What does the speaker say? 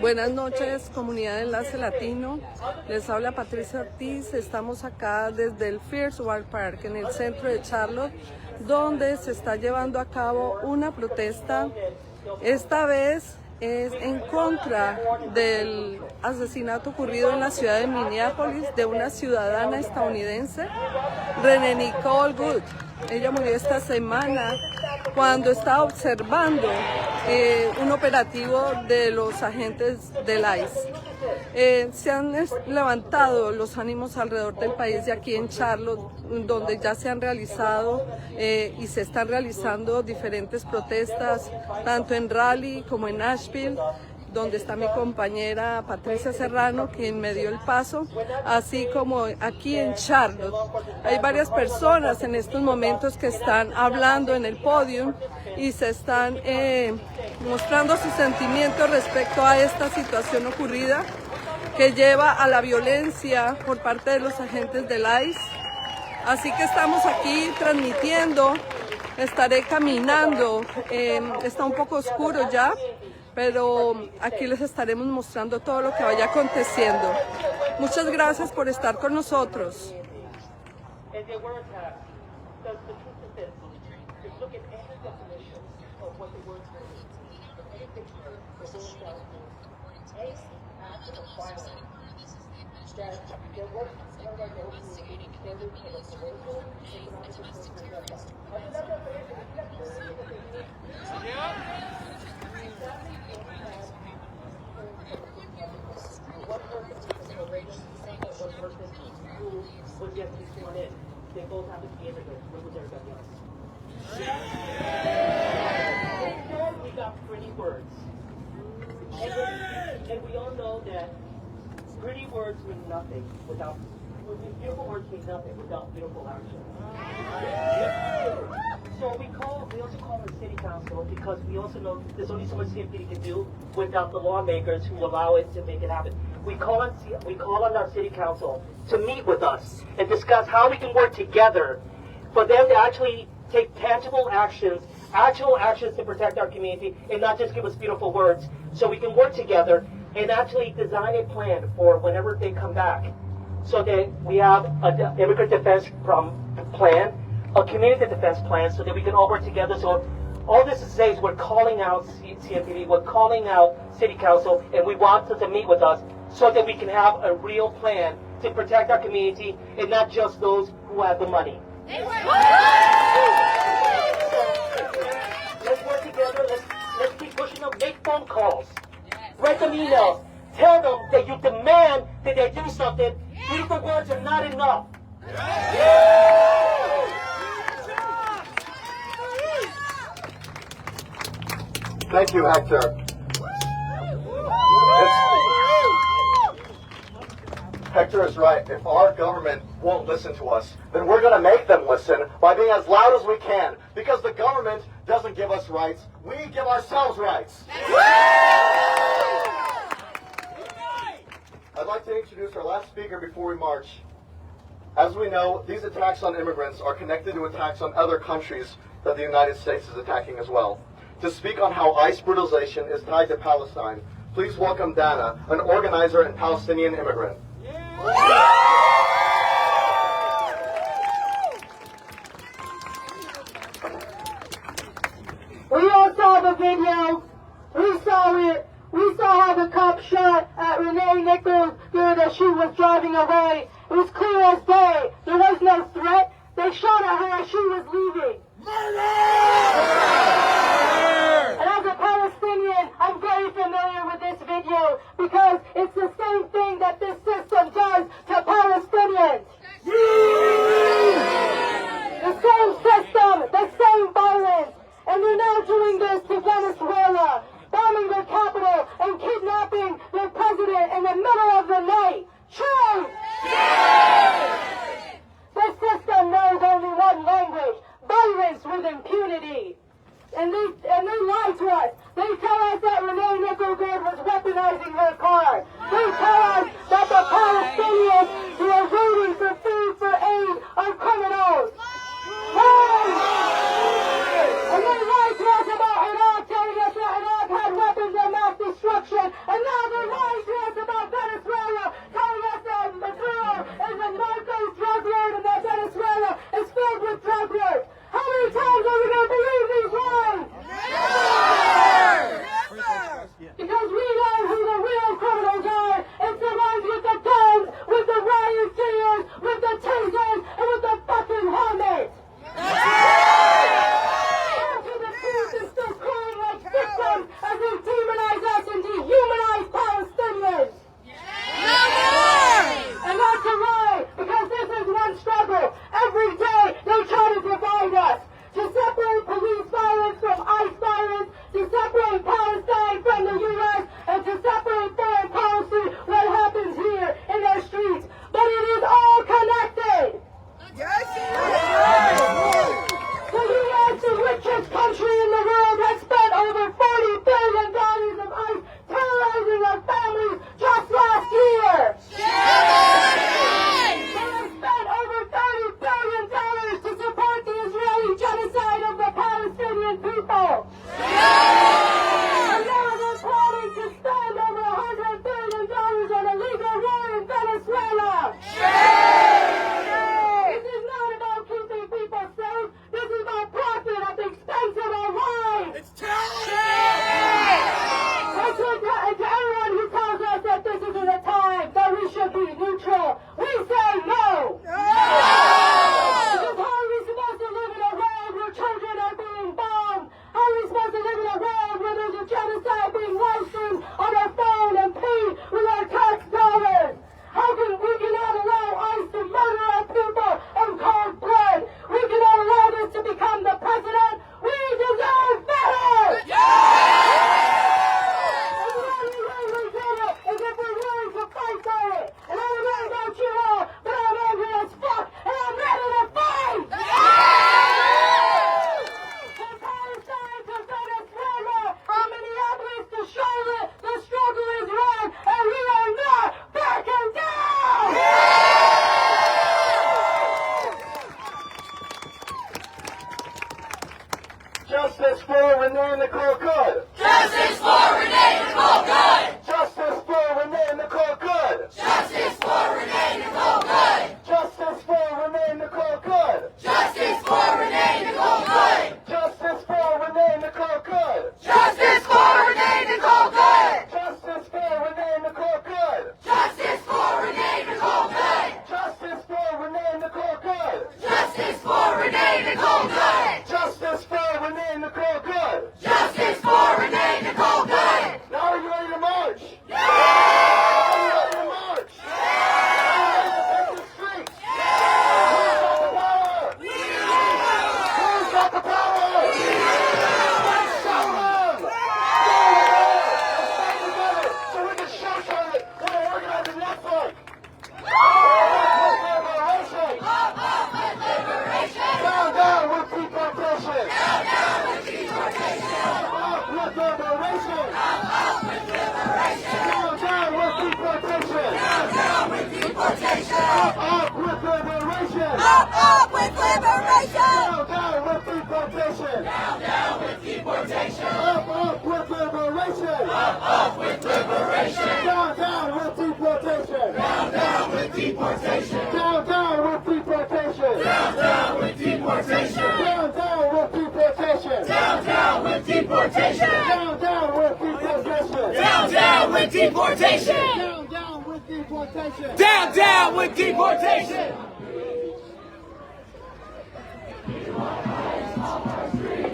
Buenas noches, comunidad de Enlace Latino. Les habla Patricia Ortiz. Estamos acá desde el First World Park en el centro de Charlotte, donde se está llevando a cabo una protesta. Esta vez es en contra del asesinato ocurrido en la ciudad de Minneapolis de una ciudadana estadounidense, Renee Nicole Good. Ella murió esta semana cuando estaba observando un operativo de los agentes del ICE. Se han levantado los ánimos alrededor del país de aquí en Charlotte, donde ya se han realizado y se están realizando diferentes protestas, tanto en Raleigh como en Nashville, donde está mi compañera Patricia Serrano, quien me dio el paso, así como aquí en Charlotte. Hay varias personas en estos momentos que están hablando en el podio y se están mostrando sus sentimientos respecto a esta situación ocurrida que lleva a la violencia por parte de los agentes del ICE. Así que estamos aquí transmitiendo, estaré caminando, está un poco oscuro ya, pero aquí les estaremos mostrando todo lo que vaya aconteciendo. Muchas gracias por estar con nosotros. They both have to be immigrants, with everybody else. Instead, we got pretty words. And we all know that pretty words mean nothing without, beautiful words mean nothing without beautiful action. So we also call the city council because we also know there's only so much CMPD can do without the lawmakers who allow it to make it happen. We call on our city council to meet with us and discuss how we can work together for them to actually take tangible actions, actual actions to protect our community and not just give us beautiful words, so we can work together and actually design a plan for whenever they come back, so that we have an immigrant defense plan, a community defense plan, so that we can all work together. So all this to say is we're calling out CMPD, we're calling out City Council, and we want them to meet with us so that we can have a real plan to protect our community and not just those who have the money. Let's work together, let's keep pushing them, make phone calls, write them emails, tell them that you demand that they do something. Beautiful words are not enough. Thank you, Hector. Hector is right. If our government won't listen to us, then we're going to make them listen by being as loud as we can. Because the government doesn't give us rights, we give ourselves rights. I'd like to introduce our last speaker before we march. As we know, these attacks on immigrants are connected to attacks on other countries that the United States is attacking as well. To speak on how ICE brutalization is tied to Palestine, please welcome Dana, an organizer and Palestinian immigrant. We all saw the video. We saw it. We saw how the cop shot at Renee Nicole Good as she was driving away. It was clear as day. There was no threat. They shot at her as she was leaving. And as a Palestinian, I'm very familiar with this video because it's the same thing that this system does to Palestinians. The same system, the same violence. And they're now doing this to Venezuela, bombing their capital and kidnapping their president in the middle of the night. True! The system knows only one language, violence with impunity. And this Up with liberation! Up with liberation! Down with deportation! Down with deportation! Up with liberation! Up with liberation! Down with deportation! Down with deportation! Down with deportation! Down with deportation! Down with deportation! Down with deportation! Down with deportation! Down with deportation! Down with deportation! Down with deportation!